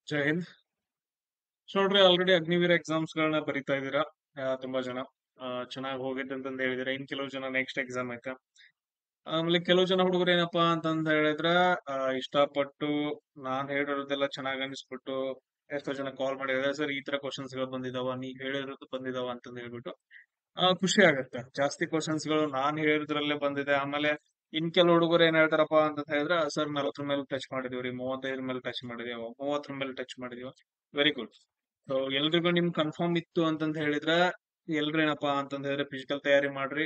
ಜೈ Hind. So ನೋಡ್ರಿ, already Agniveer exams ಗಳನ್ನ ಬರಿತಾ ಇದ್ದೀರಾ. ತುಂಬಾ ಜನ ಚೆನ್ನಾಗಿ ಹೋಗಿದೆ ಅಂತಂದು ಹೇಳಿದಿರ. ಇನ್ ಕೆಲವು ಜನ ನೆಕ್ಸ್ಟ್ ಎಕ್ಸಾಮ್ ಐತೆ. ಆಮೇಲೆ ಕೆಲವು ಜನ ಹುಡುಗರು ಏನಪ್ಪಾ ಅಂತಂದ ಹೇಳಿದ್ರ, ಇಷ್ಟಪಟ್ಟು ನಾನ್ ಹೇಳಿರೋದೆಲ್ಲ ಚೆನ್ನಾಗ್ ಅನಿಸ್ಬಿಟ್ಟು ಎಷ್ಟೋ ಜನ ಕಾಲ್ ಮಾಡಿದ್ರೆ, ಸರ್ ಈ ತರ ಕ್ವಶನ್ಸ್ ಗಳು ಬಂದಿದಾವ, ನೀವ್ ಹೇಳಿರೋದು ಬಂದಿದಾವ ಅಂತಂದ್ ಹೇಳ್ಬಿಟ್ಟು ಖುಷಿ ಆಗತ್ತೆ. ಜಾಸ್ತಿ ಕ್ವಶನ್ಸ್ ಗಳು ನಾನ್ ಹೇಳಿದ್ರಲ್ಲೇ ಬಂದಿದೆ. ಆಮೇಲೆ ಇನ್ ಕೆಲವು ಹುಡುಗರು ಏನ್ ಹೇಳ್ತಾರಪ್ಪ ಅಂತ ಹೇಳಿದ್ರೆ, ಸರ್ 40 ಮೇಲೆ ಟಚ್ ಮಾಡಿದೀವ್ರಿ, 35 ಮೇಲೆ ಟಚ್ ಮಾಡಿದೀವ, 30 ಮೇಲೆ ಟಚ್ ಮಾಡಿದೀವ. Very good. ಸೊ ಎಲ್ರಿಗೂ ನಿಮ್ ಕನ್ಫರ್ಮ್ ಇತ್ತು ಅಂತಂತ ಹೇಳಿದ್ರೆ, ಎಲ್ರು ಏನಪ್ಪಾ ಅಂತಂದ ಹೇಳಿದ್ರೆ ಫಿಸಿಕಲ್ ತಯಾರಿ ಮಾಡ್ರಿ.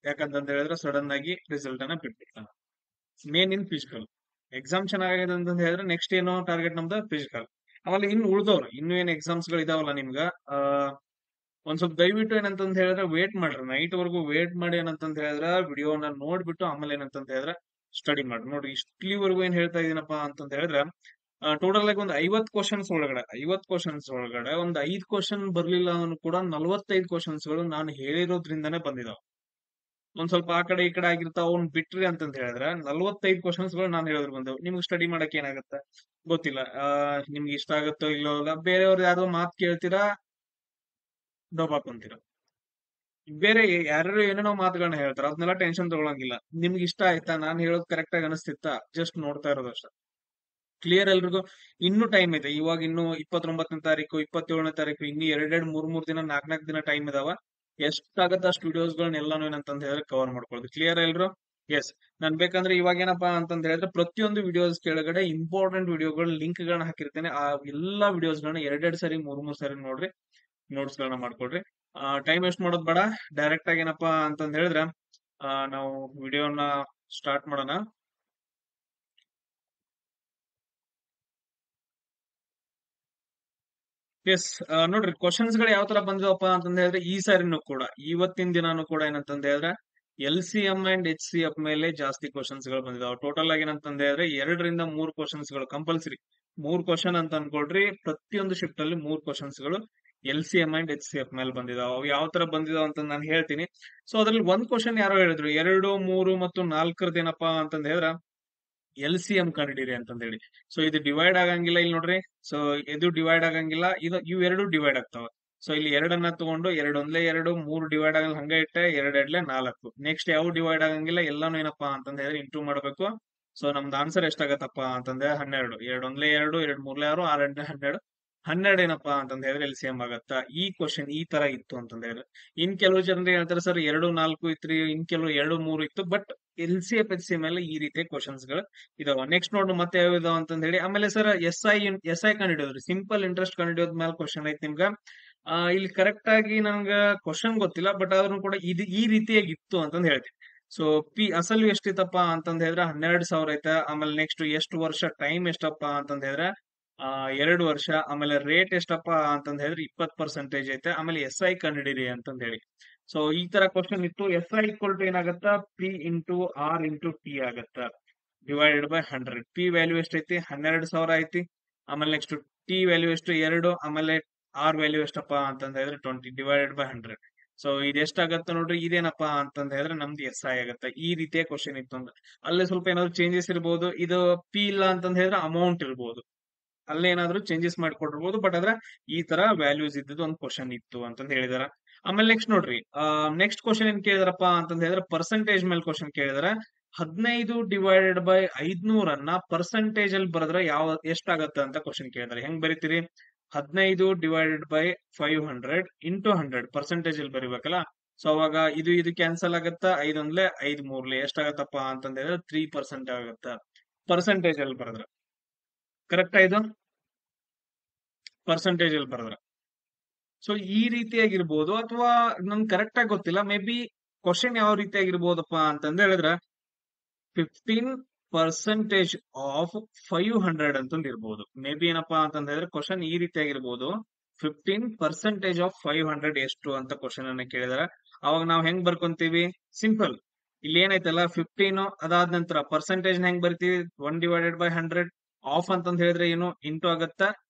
ಯಾಕಂತಂತ ಹೇಳಿದ್ರೆ ಸಡನ್ ಆಗಿ ರಿಸಲ್ಟ್ ಅನ್ನ ಬಿಟ್ಬಿಡ್ತಾನೆ. ಮೇನ್ ಇನ್ ಫಿಸಿಕಲ್ ಎಕ್ಸಾಮ್ ಚೆನ್ನಾಗಿದೆ ಅಂತ ಹೇಳಿದ್ರೆ ನೆಕ್ಸ್ಟ್ ಏನೋ ಟಾರ್ಗೆಟ್ ನಮ್ದು ಫಿಸಿಕಲ್. ಆಮೇಲೆ ಇನ್ನು ಉಳ್ದವ್ರು ಇನ್ನು ಏನ್ ಎಕ್ಸಾಮ್ಸ್ ಗಳು ಇದಾವಲ್ಲ ನಿಮ್ಗ, ಆ ಒಂದ್ ಸ್ವಲ್ಪ ದಯವಿಟ್ಟು ಏನಂತಂದ್ ಹೇಳಿದ್ರೆ ವೇಟ್ ಮಾಡ್ರಿ. ನೈಟ್ ವರ್ಗು ವೇಟ್ ಮಾಡಿ. ಏನಂತಂದ್ ಹೇಳಿದ್ರೆ ವಿಡಿಯೋನ ನೋಡ್ಬಿಟ್ಟು ಆಮೇಲೆ ಏನಂತಂದ್ ಹೇಳಿದ್ರೆ ಸ್ಟಡಿ ಮಾಡ್ರಿ. ನೋಡ್ರಿ, ಇಷ್ಟಲಿವರೆಗೂ ಏನ್ ಹೇಳ್ತಾ ಇದೀನಪ್ಪಾ ಅಂತಂದ್ ಹೇಳಿದ್ರೆ, ಟೋಟಲ್ ಆಗಿ ಒಂದು 50 ಕ್ವಶನ್ಸ್ ಒಳಗಡೆ ಒಂದ್ 5 ಕ್ವಶನ್ ಬರ್ಲಿಲ್ಲ ಅಂದ್ರೂ ಕೂಡ 45 ಕ್ವಶನ್ಸ್ ಗಳು ನಾನು ಹೇಳಿರೋದ್ರಿಂದಾನೇ ಬಂದಿದಾವ. ಒಂದ್ ಸ್ವಲ್ಪ ಆ ಕಡೆ ಈ ಕಡೆ ಆಗಿರ್ತಾವ, ಅವ್ನ್ ಬಿಟ್ರಿ ಅಂತಂತ ಹೇಳಿದ್ರೆ 45 ಕ್ವಶನ್ಸ್ ಗಳು ನಾನು ಹೇಳಿದ್ರು ಬಂದವು. ನಿಮ್ಗೆ ಸ್ಟಡಿ ಮಾಡಕ್ ಏನಾಗತ್ತೆ ಗೊತ್ತಿಲ್ಲ. ನಿಮ್ಗೆ ಇಷ್ಟ ಆಗುತ್ತೋ ಇಲ್ಲೋ ಇಲ್ಲ, ಬೇರೆಯವ್ರು ಯಾರೋ ಮಾತು ಕೇಳ್ತೀರಾ, ಡೋಪ್ ಹಾಕೊಂತೀರಾ. ಬೇರೆ ಯಾರು ಏನೇನೋ ಮಾತುಗಳನ್ನ ಹೇಳ್ತಾರೆ, ಅದನ್ನೆಲ್ಲ ಟೆನ್ಷನ್ ತಗೊಳಂಗಿಲ್ಲ. ನಿಮ್ಗೆ ಇಷ್ಟ ಆಯ್ತಾ, ನಾನು ಹೇಳೋದು ಕರೆಕ್ಟ್ ಆಗಿ ಅನಿಸ್ತಿತ್ತಾ, ಜಸ್ಟ್ ನೋಡ್ತಾ ಇರೋದು ಅಷ್ಟೇ. ಕ್ಲಿಯರ್ ಎಲ್ರಿಗೂ? ಇನ್ನೂ ಟೈಮ್ ಇದೆ. ಇವಾಗ ಇನ್ನು 29ನೇ ತಾರೀಕು, 27ನೇ ತಾರೀಕು, ಇನ್ನು ಎರಡೆರಡು ಮೂರ್ ದಿನ, ನಾಲ್ಕ್ ದಿನ ಟೈಮ್ ಇದಾವ. ಎಷ್ಟಾಗತ್ತ ಅಷ್ಟು ವಿಡಿಯೋಸ್ ಗಳನ್ನ ಎಲ್ಲಾನು ಏನಂತಂದ್ ಹೇಳಿದ್ರೆ ಕವರ್ ಮಾಡ್ಕೊಳ್ಳೋದು. ಕ್ಲಿಯರ್ ಎಲ್ರು? ಎಸ್. ನಾನ್ ಬೇಕಂದ್ರೆ ಇವಾಗ ಏನಪ್ಪಾ ಅಂತಂದ್ ಹೇಳಿದ್ರೆ ಪ್ರತಿಯೊಂದು ವಿಡಿಯೋಸ್ ಕೆಳಗಡೆ ಇಂಪಾರ್ಟೆಂಟ್ ವಿಡಿಯೋಗಳು ಲಿಂಕ್ ಗಳನ್ನ ಹಾಕಿರ್ತೇನೆ. ಆ ಎಲ್ಲಾ ವಿಡಿಯೋಸ್ ಗಳನ್ನ ಎರಡೆರಡು ಸರಿ, ಮೂರ್ ಸರಿ ನೋಡ್ರಿ, ನೋಟ್ಸ್ ಗಳನ್ನ ಮಾಡ್ಕೊಡ್ರಿ. ಟೈಮ್ ವೇಸ್ಟ್ ಮಾಡೋದ್ ಬೇಡ. ಡೈರೆಕ್ಟ್ ಆಗಿ ಏನಪ್ಪಾ ಅಂತಂದ್ ಹೇಳಿದ್ರೆ ನಾವು ವಿಡಿಯೋನ ಸ್ಟಾರ್ಟ್ ಮಾಡೋಣ. ಎಸ್. ನೋಡ್ರಿ, ಕ್ವಶನ್ಸ್ ಗಳು ಯಾವ ತರ ಬಂದಿವಪ್ಪ ಅಂತಂದ ಹೇಳಿದ್ರೆ, ಈ ಸಾರಿನೂ ಕೂಡ, ಇವತ್ತಿನ ದಿನಾನು ಕೂಡ ಏನಂತಂದ ಹೇಳಿದ್ರೆ LCM ಅಂಡ್ HCF ಮೇಲೆ ಜಾಸ್ತಿ ಕ್ವಶನ್ಸ್ ಗಳು ಬಂದಿದಾವೆ. ಟೋಟಲ್ ಆಗಿ ಏನಂತಂದ ಹೇಳಿದ್ರೆ 2 ರಿಂದ 3 ಕ್ವಶನ್ಸ್ ಗಳು ಕಂಪಲ್ಸರಿ. 3 ಕ್ವಶನ್ ಅಂತ ಅನ್ಕೊಳ್ರಿ. ಪ್ರತಿಯೊಂದು ಶಿಫ್ಟ್ ಅಲ್ಲಿ 3 ಕ್ವಶನ್ಸ್ ಗಳು LCM ಅಂಡ್ HCF ಮೇಲೆ ಬಂದಿದಾವೆ. ಅವು ಯಾವ ತರ ಬಂದಿದಾವ ಅಂತ ನಾನು ಹೇಳ್ತೀನಿ. ಸೊ ಅದ್ರಲ್ಲಿ ಒಂದ್ ಕ್ವಶನ್ ಯಾರೋ ಹೇಳಿದ್ರು, 2, 3 ಮತ್ತು 4 ಏನಪ್ಪಾ ಅಂತಂದ ಹೇಳಿದ್ರೆ LCM ಕಂಡಿಡಿರಿ ಅಂತಂದ ಹೇಳಿ. ಸೊ ಇದು ಡಿವೈಡ್ ಆಗಂಗಿಲ್ಲ ಇಲ್ಲಿ ನೋಡ್ರಿ. ಸೊ ಇದು ಡಿವೈಡ್ ಆಗಂಗಿಲ್ಲ, ಇವು ಎರಡು ಡಿವೈಡ್ ಆಗ್ತಾವ. ಸೊ ಇಲ್ಲಿ ಎರಡನ್ನ ತಗೊಂಡು, ಎರಡು ಒಂದ್ಲೆ ಎರಡು, ಮೂರು ಡಿವೈಡ್ ಆಗಲ್ಲ ಹಂಗ ಇಟ್ಟೆ, ಎರಡೆಡ್ಲೆ 4. ನೆಕ್ಸ್ಟ್ ಯಾವ ಡಿವೈಡ್ ಆಗಂಗಿಲ್ಲ, ಎಲ್ಲಾನು ಏನಪ್ಪಾ ಅಂತಂದ ಹೇಳಿದ್ರೆ ಇಂಟೂ ಮಾಡ್ಬೇಕು. ಸೊ ನಮ್ದು ಆನ್ಸರ್ ಎಷ್ಟಾಗತ್ತಪ್ಪ ಅಂತಂದ್ರೆ 12. ಎರಡು ಒಂದ್ಲೆ ಎರಡು, ಎರಡು ಮೂರ್ಲೆ 6, 6 ಎಂಟ್ಲೆ 12. 12 ಏನಪ್ಪಾ ಅಂತಂದ ಹೇಳಿದ್ರೆ LCM ಆಗತ್ತ. ಈ ಕ್ವಶನ್ ಈ ತರ ಇತ್ತು ಅಂತಂದ ಹೇಳಿದ್ರೆ, ಇನ್ ಕೆಲವು ಜನರು ಹೇಳ್ತಾರೆ ಸರ್ 2, 4 ಇತ್ರಿ, ಇನ್ ಕೆಲವು 2, 3 ಇತ್ತು. ಬಟ್ LCF ಮೇಲೆ ಈ ರೀತಿಯ ಕ್ವಶನ್ಸ್ ಗಳು ಇದಾವ. ನೆಕ್ಸ್ಟ್ ನೋಡು ಮತ್ತೆ ಯಾವ ಇದಾವ ಅಂತಂದ ಹೇಳಿ. ಆಮೇಲೆ ಸರ್ ಎಸ್ ಐ ಕಂಡಿಡಿಯೋದ್ರಿ, ಸಿಂಪಲ್ ಇಂಟ್ರೆಸ್ಟ್ ಕಂಡಿಡಿಯೋದ್ ಮೇಲೆ ಕ್ವಶನ್ ಐತಿ ನಿಮ್ಗ. ಇಲ್ಲಿ ಕರೆಕ್ಟ್ ಆಗಿ ನಂಗ ಕ್ವಶನ್ ಗೊತ್ತಿಲ್ಲ, ಬಟ್ ಆದ್ರೂ ಕೂಡ ಇದು ಈ ರೀತಿಯಾಗಿ ಇತ್ತು ಅಂತಂದ್ ಹೇಳ್ತೀನಿ. ಸೊ ಅಸಲು ಎಷ್ಟಿತ್ತಪ್ಪ ಅಂತಂದ್ ಹೇಳಿದ್ರೆ 12,000 ಐತೆ. ಆಮೇಲೆ ನೆಕ್ಸ್ಟ್ ಎಷ್ಟು ವರ್ಷ ಟೈಮ್ ಎಷ್ಟಪ್ಪ ಅಂತಂದ್ ಹೇಳಿದ್ರೆ 2 ವರ್ಷ. ಆಮೇಲೆ ರೇಟ್ ಎಷ್ಟಪ್ಪ ಅಂತಂದ್ ಹೇಳಿದ್ರೆ 20% ಐತೆ. ಆಮೇಲೆ SI ಕಂಡಿಡಿರಿ ಅಂತಂದ್ ಹೇಳಿ. ಸೊ ಈ ತರ ಕ್ವಶನ್ ಇತ್ತು. SI ಈಕ್ವಲ್ ಟು ಏನಾಗತ್ತ, P into R into T ಆಗತ್ತ, ಡಿವೈಡೆಡ್ ಬೈ 100. P ವ್ಯಾಲ್ಯೂ ಎಷ್ಟೈತಿ, 12,000 ಐತಿ. ಆಮೇಲೆ ನೆಕ್ಸ್ಟ್ T ವ್ಯಾಲ್ಯೂ ಎಷ್ಟು, 2. ಆಮೇಲೆ R ವ್ಯಾಲ್ಯೂ ಎಷ್ಟಪ್ಪ ಅಂತಂದ ಹೇಳಿದ್ರೆ 20, ಡಿವೈಡೆಡ್ ಬೈ 100. ಸೊ ಇದು ಎಷ್ಟಾಗತ್ತ ನೋಡ್ರಿ, ಇದೇನಪ್ಪಾ ಅಂತಂದ ಹೇಳಿದ್ರೆ ನಮ್ದು SI ಆಗತ್ತ. ಈ ರೀತಿಯ ಕ್ವಶನ್ ಇತ್ತು ಅಂದ್ರೆ ಅಲ್ಲೇ ಸ್ವಲ್ಪ ಏನಾದ್ರು ಚೇಂಜಸ್ ಇರಬಹುದು. ಇದು P ಇಲ್ಲ ಅಂತಂದ ಹೇಳಿದ್ರೆ ಅಮೌಂಟ್ ಇರ್ಬೋದು, ಅಲ್ಲೇನಾದ್ರೂ ಚೇಂಜಸ್ ಮಾಡ್ಕೊಟ್ಟಿರ್ಬೋದು. ಬಟ್ ಆದ್ರೆ ಈ ತರ ವ್ಯಾಲ್ಯೂಸ್ ಇದ್ದದ್ದು ಒಂದು ಕ್ವಶನ್ ಇತ್ತು ಅಂತಂದ್ ಹೇಳಿದಾರ. ಆಮೇಲೆ ನೆಕ್ಸ್ಟ್ ನೋಡ್ರಿ, ನೆಕ್ಸ್ಟ್ ಕ್ವಶನ್ ಏನ್ ಕೇಳಿದಾರಪ್ಪ ಅಂತಂದ್ ಹೇಳಿದ್ರೆ ಪರ್ಸೆಂಟೇಜ್ ಮೇಲೆ ಕ್ವಶನ್ ಕೇಳಿದಾರ. 15 ಡಿವೈಡೆಡ್ ಬೈ 500 ಪರ್ಸೆಂಟೇಜ್ ಅಲ್ಲಿ ಬರೆದ್ರೆ ಎಷ್ಟಾಗತ್ತ ಅಂತ ಕ್ವಶನ್ ಕೇಳಿದಾರೆ. ಹೆಂಗ್ ಬರೀತೀರಿ, 15 ಡಿವೈಡೆಡ್ ಬೈ 500 ಇಂಟು 100 ಪರ್ಸೆಂಟೇಜ್ ಅಲ್ಲಿ ಬರಿಬೇಕಲ್ಲ. ಸೊ ಅವಾಗ ಇದು ಕ್ಯಾನ್ಸಲ್ ಆಗತ್ತ. 5 ಒಂದ್ಲೆ 5 ಮೂರ್ಲೆ ಎಷ್ಟಾಗತ್ತಪ್ಪ ಅಂತಂದ್ ಹೇಳಿದ್ರೆ 3% ಆಗತ್ತ ಪರ್ಸೆಂಟೇಜ್ ಅಲ್ಲಿ ಬರೆದ್ರೆ. ಕರೆಕ್ಟ್ ಇದು ಪರ್ಸೆಂಟೇಜ್ ಅಲ್ಲಿ ಬರೆದ್ರೆ. ಸೊ ಈ ರೀತಿಯಾಗಿರ್ಬೋದು, ಅಥವಾ ನನ್ಗೆ ಕರೆಕ್ಟ್ ಆಗಿ ಗೊತ್ತಿಲ್ಲ. ಮೇ ಬಿ ಕ್ವಶನ್ ಯಾವ ರೀತಿಯಾಗಿರ್ಬೋದಪ್ಪ ಅಂತಂದ ಹೇಳಿದ್ರೆ 15% ಆಫ್ 500 ಅಂತಂದ್ ಇರ್ಬೋದು. ಮೇ ಬಿ ಏನಪ್ಪಾ ಅಂತಂದ ಹೇಳಿದ್ರೆ ಕ್ವಶನ್ ಈ ರೀತಿಯಾಗಿರ್ಬೋದು, 15% ಆಫ್ 500 ಎಷ್ಟು ಅಂತ ಕ್ವಶನ್ ಅನ್ನ ಕೇಳಿದಾರೆ. ಅವಾಗ ನಾವ್ ಹೆಂಗ್ ಬರ್ಕೊಂತೀವಿ, ಸಿಂಪಲ್. ಇಲ್ಲಿ ಏನೈತಲ್ಲ 15, ಅದಾದ ನಂತರ ಪರ್ಸೆಂಟೇಜ್ ಹೆಂಗ್ ಬರ್ತೀವಿ, 1/100. ಆಫ್ ಅಂತಂದ್ ಹೇಳಿದ್ರೆ ಏನು, ಇಂಟು ಆಗತ್ತ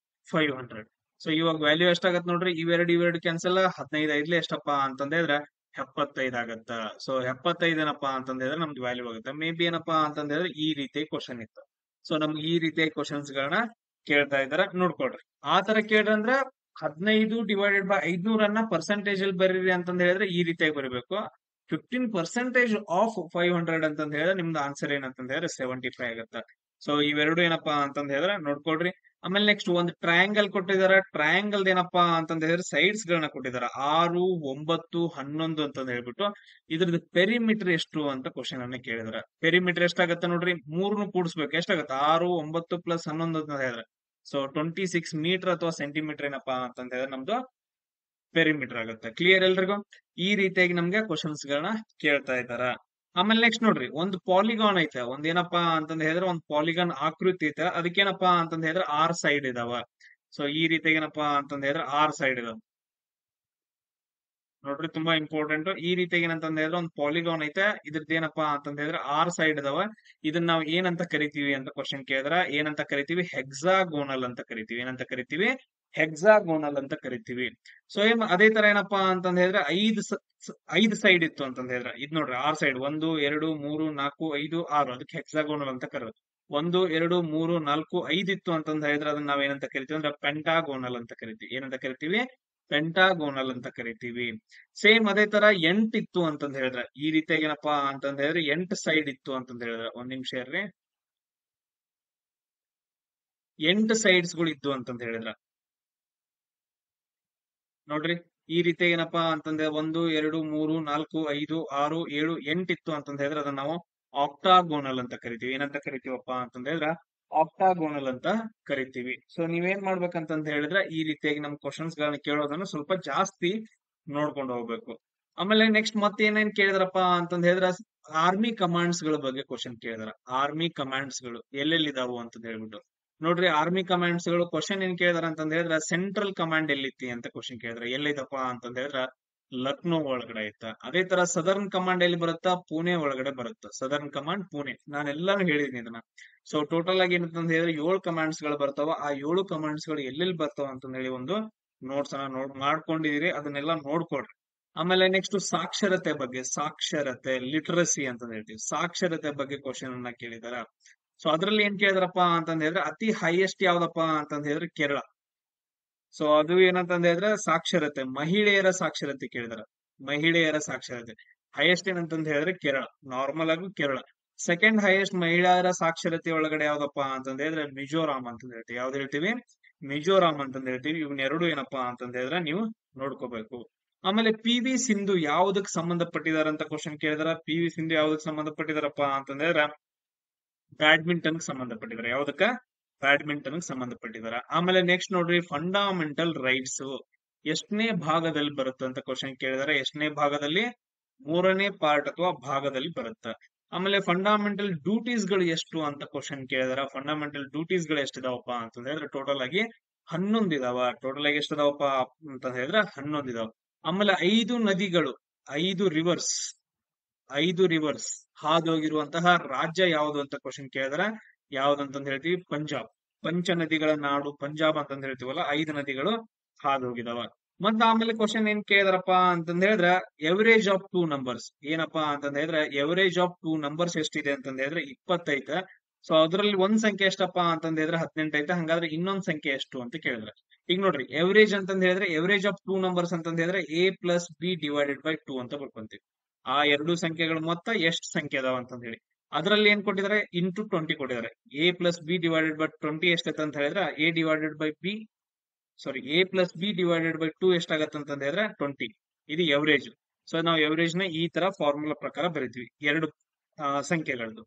500. ಸೊ ಇವಾಗ ವ್ಯಾಲ್ಯೂ ಎಷ್ಟಾಗತ್ತ ನೋಡ್ರಿ, ಇವೆರಡು ಕ್ಯಾನ್ಸಲ್. 15 ಐದ್ಲೆ ಎಷ್ಟಪ್ಪ ಅಂತಂದ ಹೇಳಿದ್ರೆ 75 ಆಗತ್ತ. ಸೊ 75 ಏನಪ್ಪಾ ಅಂತಂದ ಹೇಳಿದ್ರೆ ನಮ್ದು ವ್ಯಾಲ್ಯೂ ಆಗುತ್ತೆ. ಮೇ ಬಿ ಏನಪ್ಪಾ ಅಂತಂದ ಹೇಳಿದ್ರೆ ಈ ರೀತಿ ಕ್ವಶನ್ ಇತ್ತು. ಸೊ ನಮ್ಗೆ ಈ ರೀತಿಯ ಕ್ವಶನ್ಸ್ ಗಳನ್ನ ಕೇಳ್ತಾ ಇದಾರ ನೋಡ್ಕೊಳ್ರಿ. ಆ ತರ ಕೇಳ್ರಿ ಅಂದ್ರ 15 / 500 ಪರ್ಸೆಂಟೇಜ್ ಅಲ್ಲಿ ಬರೀರಿ ಅಂತಂದ್ ಹೇಳಿದ್ರೆ ಈ ರೀತಿಯಾಗಿ ಬರೀಬೇಕು. 15% ಆಫ್ 500 ಅಂತಂದ್ ಹೇಳಿದ್ರೆ ನಿಮ್ದು ಆನ್ಸರ್ ಏನಂತಂದ್ ಹೇಳಿದ್ರೆ 75 ಆಗುತ್ತೆ. ಸೊ ಇವೆರಡು ಏನಪ್ಪಾ ಅಂತಂದ್ ಹೇಳಿದ್ರೆ ನೋಡ್ಕೊಳ್ರಿ. ಆಮೇಲೆ ನೆಕ್ಸ್ಟ್ ಒಂದು ಟ್ರಯಾಂಗಲ್ ಕೊಟ್ಟಿದಾರ. ಟ್ರಯಾಂಗಲ್ ಏನಪ್ಪಾ ಅಂತಂದ್ ಹೇಳಿದ್ರೆ ಸೈಡ್ಸ್ ಗಳನ್ನ ಕೊಟ್ಟಿದಾರ 6, 9, 11 ಅಂತಂದ್ ಹೇಳ್ಬಿಟ್ಟು ಇದ್ರದ್ದು ಪೆರಿಮೀಟರ್ ಎಷ್ಟು ಅಂತ ಕ್ವಶನ್ ಅನ್ನ ಕೇಳಿದಾರ. ಪೆರಿಮೀಟರ್ ಎಷ್ಟಾಗತ್ತೆ ನೋಡ್ರಿ, ಮೂರನ್ನು ಕೂಡಿಸ್ಬೇಕು. ಎಷ್ಟಾಗತ್ತೆ 6, 9 + 11 ಅಂತ ಹೇಳಿದ್ರೆ ಸೊ 26 ಮೀಟರ್ ಅಥವಾ ಸೆಂಟಿಮೀಟರ್ ಏನಪ್ಪಾ ಅಂತಂದ ಹೇಳಿದ್ರೆ ನಮ್ದು ಪೆರಿಮೀಟರ್ ಆಗುತ್ತೆ. ಕ್ಲಿಯರ್ ಎಲ್ರಿಗೂ? ಈ ರೀತಿಯಾಗಿ ನಮ್ಗೆ ಕ್ವಶನ್ಸ್ ಗಳನ್ನ ಕೇಳ್ತಾ ಇದ್ದಾರ. ಆಮೇಲೆ ನೆಕ್ಸ್ಟ್ ನೋಡ್ರಿ, ಒಂದು ಪಾಲಿಗಾನ್ ಐತೆ. ಒಂದ್ ಏನಪ್ಪಾ ಅಂತಂದ ಹೇಳಿದ್ರೆ ಒಂದು ಪಾಲಿಗಾನ್ ಆಕೃತಿ ಐತೆ. ಅದಕ್ಕೇನಪ್ಪಾ ಅಂತಂದ ಹೇಳಿದ್ರೆ 6 ಸೈಡ್ ಇದಾವ. ಸೊ ಈ ರೀತಿಯಾಗಿ ಏನಪ್ಪಾ ಅಂತಂದ ಹೇಳಿದ್ರೆ 6 ಸೈಡ್ ಇದಾವ ನೋಡ್ರಿ, ತುಂಬಾ ಇಂಪಾರ್ಟೆಂಟ್. ಈ ರೀತಿಯಾಗಿ ಏನಂತಂದ ಹೇಳಿದ್ರೆ ಒಂದು ಪಾಲಿಗಾನ್ ಐತೆ. ಇದ್ರದ್ದು ಏನಪ್ಪಾ ಅಂತಂದ ಹೇಳಿದ್ರೆ 6 ಸೈಡ್ ಇದಾವ. ಇದನ್ನ ನಾವು ಏನಂತ ಕರಿತೀವಿ ಅಂತ ಕ್ವಶನ್ ಕೇಳಿದ್ರ ಏನಂತ ಕರಿತೀವಿ? ಹೆಕ್ಸಾಗೋನಲ್ ಅಂತ ಕರಿತೀವಿ. ಏನಂತ ಕರಿತೀವಿ? ಹೆಕ್ಸಾಗೋನಲ್ ಅಂತ ಕರಿತೀವಿ. ಸೊ ಅದೇ ತರ ಏನಪ್ಪಾ ಅಂತಂದ ಹೇಳಿದ್ರೆ 5 ಸೈಡ್ ಇತ್ತು ಅಂತಂದ ಹೇಳಿದ್ರೆ ಇದ್ ನೋಡ್ರಿ 6 ಸೈಡ್ 1, 2, 3, 4, 5, 6 ಅದಕ್ಕೆ ಹೆಕ್ಸಾಗೋನಲ್ ಅಂತ ಕರೆಯೋದು. 1, 2, 3, 4, 5 ಇತ್ತು ಅಂತಂದ ಹೇಳಿದ್ರೆ ಅದನ್ನ ನಾವ್ ಏನಂತ ಕರಿತೀವಿ ಅಂದ್ರೆ ಪೆಂಟಾಗೋನಲ್ ಅಂತ ಕರಿತೀವಿ. ಏನಂತ ಕರಿತೀವಿ? ಪೆಂಟಾಗೋನಲ್ ಅಂತ ಕರಿತೀವಿ. ಸೇಮ್ ಅದೇ ತರ 8 ಇತ್ತು ಅಂತಂದ ಹೇಳಿದ್ರೆ ಈ ರೀತಿಯಾಗಿ ಏನಪ್ಪಾ ಅಂತಂದ ಹೇಳಿದ್ರೆ 8 ಸೈಡ್ ಇತ್ತು ಅಂತಂದ ಹೇಳಿದ್ರೆ ಒಂದ್ ನಿಮಿಷ ಇರ್ರಿ. 8 ಸೈಡ್ಸ್ ಗಳು ಇದ್ದು ಅಂತಂದ ಹೇಳಿದ್ರ ನೋಡ್ರಿ, ಈ ರೀತಿ ಏನಪ್ಪಾ ಅಂತಂದ್ರೆ 1, 2, 3, 4, 5, 6, 7, 8 ಇತ್ತು ಅಂತಂದ ಹೇಳಿದ್ರೆ ಅದನ್ನ ನಾವು ಆಕ್ಟಾಗೋನಲ್ ಅಂತ ಕರಿತೀವಿ. ಏನಂತ ಕರಿತೀವಪ್ಪ ಅಂತಂದ ಹೇಳಿದ್ರೆ ಆಕ್ಟಾಗೋನಲ್ ಅಂತ ಕರಿತೀವಿ. ಸೊ ನೀವೇನ್ ಮಾಡ್ಬೇಕಂತಂದ ಹೇಳಿದ್ರೆ ಈ ರೀತಿಯಾಗಿ ನಮ್ ಕ್ವಶನ್ಸ್ ಗಳನ್ನ ಕೇಳೋದನ್ನ ಸ್ವಲ್ಪ ಜಾಸ್ತಿ ನೋಡ್ಕೊಂಡು ಹೋಗ್ಬೇಕು. ಆಮೇಲೆ ನೆಕ್ಸ್ಟ್ ಮತ್ತೆ ಏನೇನ್ ಕೇಳಿದ್ರಪ್ಪ ಅಂತಂದ ಹೇಳಿದ್ರೆ ಆರ್ಮಿ ಕಮಾಂಡ್ಸ್ ಗಳ ಬಗ್ಗೆ ಕ್ವಶನ್ ಕೇಳಿದ್ರ. ಆರ್ಮಿ ಕಮಾಂಡ್ಸ್ ಗಳು ಎಲ್ಲೆಲ್ಲಿದಾವು ಅಂತಂದ ಹೇಳ್ಬಿಟ್ಟು ನೋಡ್ರಿ, ಆರ್ಮಿ ಕಮಾಂಡ್ಸ್ ಗಳು ಕ್ವಶನ್ ಏನ್ ಕೇಳಿದಾರ ಅಂತಂದ ಹೇಳಿದ್ರೆ ಸೆಂಟ್ರಲ್ ಕಮಾಂಡ್ ಎಲ್ಲಿತ್ತಿ ಅಂತ ಕ್ವಶನ್ ಕೇಳಿದ್ರ. ಎಲ್ಲಿದಪ್ಪ ಅಂತಂದ ಹೇಳಿದ್ರೆ ಲಕ್ನೋ ಒಳಗಡೆ ಐತ. ಅದೇ ತರ ಸದರ್ನ್ ಕಮಾಂಡ್ ಎಲ್ಲಿ ಬರುತ್ತಾ? ಪುಣೆ ಒಳಗಡೆ ಬರುತ್ತೆ. Southern command Pune. ನಾನೆಲ್ಲಾನು ಹೇಳಿದೀನಿ ಇದನ್ನ. ಸೊ ಟೋಟಲ್ ಆಗಿ ಏನಂತಂದ ಹೇಳಿದ್ರೆ 7 ಕಮಾಂಡ್ಸ್ ಗಳು ಬರ್ತಾವ. ಆ 7 ಕಮಾಂಡ್ಸ್ ಗಳು ಎಲ್ಲೆಲ್ಲಿ ಬರ್ತಾವ ಅಂತಂದ ಹೇಳಿ ಒಂದು ನೋಟ್ಸ್ ಅನ್ನ ಮಾಡ್ಕೊಂಡಿದೀರಿ. ಅದನ್ನೆಲ್ಲ ನೋಡ್ಕೊಡ್ರಿ. ಆಮೇಲೆ ನೆಕ್ಸ್ಟ್ ಸಾಕ್ಷರತೆ ಬಗ್ಗೆ, ಸಾಕ್ಷರತೆ ಲಿಟರಸಿ ಅಂತ ಹೇಳ್ತೀವಿ. ಸಾಕ್ಷರತೆ ಬಗ್ಗೆ ಕ್ವಶನ್ ಅನ್ನ ಕೇಳಿದಾರ. ಸೊ ಅದ್ರಲ್ಲಿ ಏನ್ ಕೇಳಿದ್ರಪ್ಪ ಅಂತಂದ ಹೇಳಿದ್ರೆ ಅತಿ ಹೈಯೆಸ್ಟ್ ಯಾವ್ದಪ್ಪ ಅಂತಂದ ಹೇಳಿದ್ರೆ ಕೇರಳ. ಸೊ ಅದು ಏನಂತಂದ ಹೇಳಿದ್ರೆ ಸಾಕ್ಷರತೆ, ಮಹಿಳೆಯರ ಸಾಕ್ಷರತೆ ಕೇಳಿದಾರ. ಮಹಿಳೆಯರ ಸಾಕ್ಷರತೆ ಹೈಯೆಸ್ಟ್ ಏನಂತಂದ ಹೇಳಿದ್ರೆ ಕೇರಳ. ನಾರ್ಮಲ್ ಆಗಿ ಕೇರಳ. ಸೆಕೆಂಡ್ ಹೈಯೆಸ್ಟ್ ಮಹಿಳೆಯರ ಸಾಕ್ಷರತೆ ಒಳಗಡೆ ಯಾವ್ದಪ್ಪ ಅಂತಂದ ಹೇಳಿದ್ರೆ ಮಿಜೋರಾಂ ಅಂತಂದ ಹೇಳ್ತೀವಿ. ಯಾವ್ದು ಹೇಳ್ತೀವಿ? ಮಿಜೋರಾಂ ಅಂತಂದ ಹೇಳ್ತೀವಿ. ಇವನ್ನೆರಡು ಏನಪ್ಪಾ ಅಂತಂದ ಹೇಳಿದ್ರೆ ನೀವು ನೋಡ್ಕೋಬೇಕು. ಆಮೇಲೆ ಪಿ.ವಿ. ಸಿಂಧು ಯಾವ್ದಕ್ ಸಂಬಂಧಪಟ್ಟಿದಾರ ಅಂತ ಕ್ವಶನ್ ಕೇಳಿದಾರ. ಪಿ.ವಿ. ಸಿಂಧು ಯಾವ್ದಕ್ ಸಂಬಂಧಪಟ್ಟಿದಾರಪ್ಪ ಅಂತಂದ ಹೇಳಿದ್ರೆ ಬ್ಯಾಡ್ಮಿಂಟನ್ ಸಂಬಂಧಪಟ್ಟಿದ್ದಾರೆ. ಯಾವ್ದಕ್ಕ? ಬ್ಯಾಡ್ಮಿಂಟನ್ ಸಂಬಂಧಪಟ್ಟಿದ್ದಾರೆ. ಆಮೇಲೆ ನೆಕ್ಸ್ಟ್ ನೋಡ್ರಿ, ಫಂಡಮೆಂಟಲ್ ರೈಟ್ಸ್ ಎಷ್ಟನೇ ಭಾಗದಲ್ಲಿ ಬರುತ್ತೆ ಅಂತ ಕ್ವಶನ್ ಕೇಳಿದಾರೆ. ಎಷ್ಟನೇ ಭಾಗದಲ್ಲಿ? 3ನೇ ಪಾರ್ಟ್ ಅಥವಾ ಭಾಗದಲ್ಲಿ ಬರುತ್ತೆ. ಆಮೇಲೆ ಫಂಡಮೆಂಟಲ್ ಡ್ಯೂಟೀಸ್ ಗಳು ಎಷ್ಟು ಅಂತ ಕ್ವಶನ್ ಕೇಳಿದಾರ. ಫಂಡಮೆಂಟಲ್ ಡ್ಯೂಟೀಸ್ ಗಳು ಎಷ್ಟಿದಾವಪ್ಪ ಅಂತ ಹೇಳಿದ್ರೆ ಟೋಟಲ್ ಆಗಿ 11 ಇದಾವ. ಟೋಟಲ್ ಆಗಿ ಎಷ್ಟಿದಾವಪ್ಪ ಅಂತ ಹೇಳಿದ್ರೆ 11 ಇದಾವ. ಆಮೇಲೆ 5 ನದಿಗಳು, 5 ರಿವರ್ಸ್ ಹಾದೋಗಿರುವಂತಹ ರಾಜ್ಯ ಯಾವುದು ಅಂತ ಕ್ವಶನ್ ಕೇಳಿದ್ರೆ ಯಾವ್ದಂತಂದ್ ಹೇಳ್ತೀವಿ? ಪಂಜಾಬ್. ಪಂಚ ನದಿಗಳ ನಾಡು ಪಂಜಾಬ್ ಅಂತಂದ್ ಹೇಳ್ತೀವಲ್ಲ. 5 ನದಿಗಳು ಹಾದೋಗಿದಾವ. ಮತ್ತ ಆಮೇಲೆ ಕ್ವಶನ್ ಏನ್ ಕೇಳಿದಾರಪ್ಪ ಅಂತಂದ್ ಹೇಳಿದ್ರೆ ಎವರೇಜ್ ಆಫ್ 2 ನಂಬರ್ಸ್ ಏನಪ್ಪಾ ಅಂತಂದ್ ಹೇಳಿದ್ರೆ ಎವರೇಜ್ ಆಫ್ 2 ನಂಬರ್ಸ್ ಎಷ್ಟಿದೆ ಅಂತಂದ್ ಹೇಳಿದ್ರೆ 20 ಐತೆ. ಸೊ ಅದ್ರಲ್ಲಿ ಒಂದ್ ಸಂಖ್ಯೆ ಎಷ್ಟಪ್ಪ ಅಂತಂದ್ ಹೇಳಿದ್ರೆ 18 ಐತೆ. ಹಂಗಾದ್ರೆ ಇನ್ನೊಂದ್ ಸಂಖ್ಯೆ ಎಷ್ಟು ಅಂತ ಕೇಳಿದ್ರೆ ಈಗ ನೋಡ್ರಿ, ಎವರೇಜ್ ಅಂತಂದ್ ಹೇಳಿದ್ರೆ ಎವರೇಜ್ ಆಫ್ 2 ನಂಬರ್ಸ್ ಅಂತಂದ್ ಹೇಳಿದ್ರೆ a+b/2 ಅಂತ ಬರ್ಕೊಂತೀವಿ. ಆ 2 ಸಂಖ್ಯೆಗಳ ಮೊತ್ತ ಎಷ್ಟು ಸಂಖ್ಯೆ ಅದಾವ ಅಂತಂದ್ ಹೇಳಿ ಅದ್ರಲ್ಲಿ ಏನ್ ಕೊಟ್ಟಿದ್ದಾರೆ? ಇಂಟು 20 ಕೊಟ್ಟಿದ್ದಾರೆ. a+b/20 ಎಷ್ಟೈತೆ ಅಂತ ಹೇಳಿದ್ರೆ a+b/2 ಎಷ್ಟಾಗತ್ತೆ ಅಂತಂದ್ ಹೇಳಿದ್ರೆ 20. ಇದು ಎವರೇಜ್. ಸೊ ನಾವು ಎವರೇಜ್ ನ ಈ ತರ ಫಾರ್ಮುಲಾ ಪ್ರಕಾರ ಬರಿತೀವಿ 2 ಸಂಖ್ಯೆಗಳದ್ದು.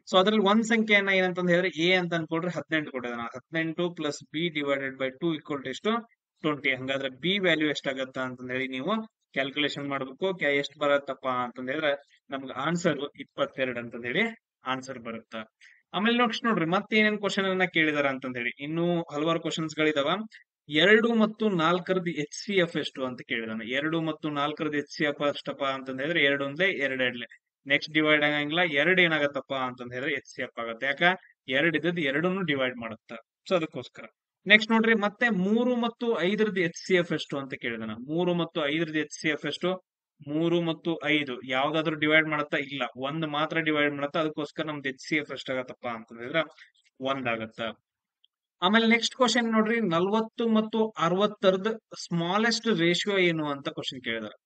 ಸೊ ಅದ್ರಲ್ಲಿ ಒಂದ್ ಸಂಖ್ಯೆಯನ್ನ ಏನಂತಂದ್ ಹೇಳಿದ್ರೆ a ಅಂತ ಅನ್ಕೊಳ್ರಿ 18 ಕೊಟ್ಟಿದ್ದಾನ. 18 + b/2 = ಎಷ್ಟು? 20. ಹಂಗಾದ್ರೆ b ವ್ಯಾಲ್ಯೂ ಎಷ್ಟಾಗತ್ತ ಅಂತಂದ್ ಹೇಳಿ ನೀವು ಕ್ಯಾಲ್ಕುಲೇಷನ್ ಮಾಡ್ಬೇಕು. ಎಷ್ಟು ಬರತ್ತಪ್ಪ ಅಂತಂದ್ ಹೇಳಿದ್ರೆ ನಮ್ಗೆ ಆನ್ಸರ್ 22 ಅಂತಂದ್ ಹೇಳಿ ಆನ್ಸರ್ ಬರುತ್ತ. ಆಮೇಲೆ ನೆಕ್ಸ್ಟ್ ನೋಡ್ರಿ, ಮತ್ತೆ ಏನೇನ್ ಕ್ವಶನ್ ಅನ್ನ ಕೇಳಿದಾರ ಅಂತಂದ್ ಹೇಳಿ ಇನ್ನೂ ಹಲವಾರು ಕ್ವಶನ್ಸ್ ಗಳಿದಾವ. 2 ಮತ್ತು 4ರದ್ದು HCF ಎಷ್ಟು ಅಂತ ಕೇಳಿದಾನೆ. 2 ಮತ್ತು 4ರದ್ದು HCF ಎಷ್ಟಪ್ಪ ಅಂತಂದ್ ಹೇಳಿದ್ರೆ 2 ಒಂದ್ಲೆ 2 ಎರಡ್ಲೆ. ನೆಕ್ಸ್ಟ್ ಡಿವೈಡ್ ಆಗಂಗಿಲ್ಲ. 2 ಏನಾಗತ್ತಪ್ಪ ಅಂತಂದ್ ಹೇಳಿದ್ರೆ HCF ಆಗತ್ತೆ. ಯಾಕ? 2 ಇದ್ದದ್ದು 2 ಡಿವೈಡ್ ಮಾಡುತ್ತ. ಸೊ ಅದಕ್ಕೋಸ್ಕರ. ನೆಕ್ಸ್ಟ್ ನೋಡ್ರಿ, ಮತ್ತೆ 3 ಮತ್ತು 5ರದ್ದು HCF ಎಷ್ಟು ಅಂತ ಕೇಳಿದಾನ. 3 ಮತ್ತು 5ರದ್ದು HCF ಎಷ್ಟು? 3 ಮತ್ತು 5 ಯಾವ್ದಾದ್ರು ಡಿವೈಡ್ ಮಾಡತ್ತಾ? ಇಲ್ಲ, 1 ಮಾತ್ರ ಡಿವೈಡ್ ಮಾಡತ್ತ. ಅದಕ್ಕೋಸ್ಕರ ನಮ್ದು HCF ಎಷ್ಟಾಗತ್ತಪ್ಪ ಅಂತಂದ್ರೆ 1 ಆಗತ್ತ. ಆಮೇಲೆ ನೆಕ್ಸ್ಟ್ ಕ್ವಶನ್ ನೋಡ್ರಿ, 40 ಮತ್ತು 60 ಸ್ಮಾಲೆಸ್ಟ್ ರೇಷಿಯೋ ಏನು ಅಂತ ಕ್ವಶನ್ ಕೇಳಿದಾರೆ.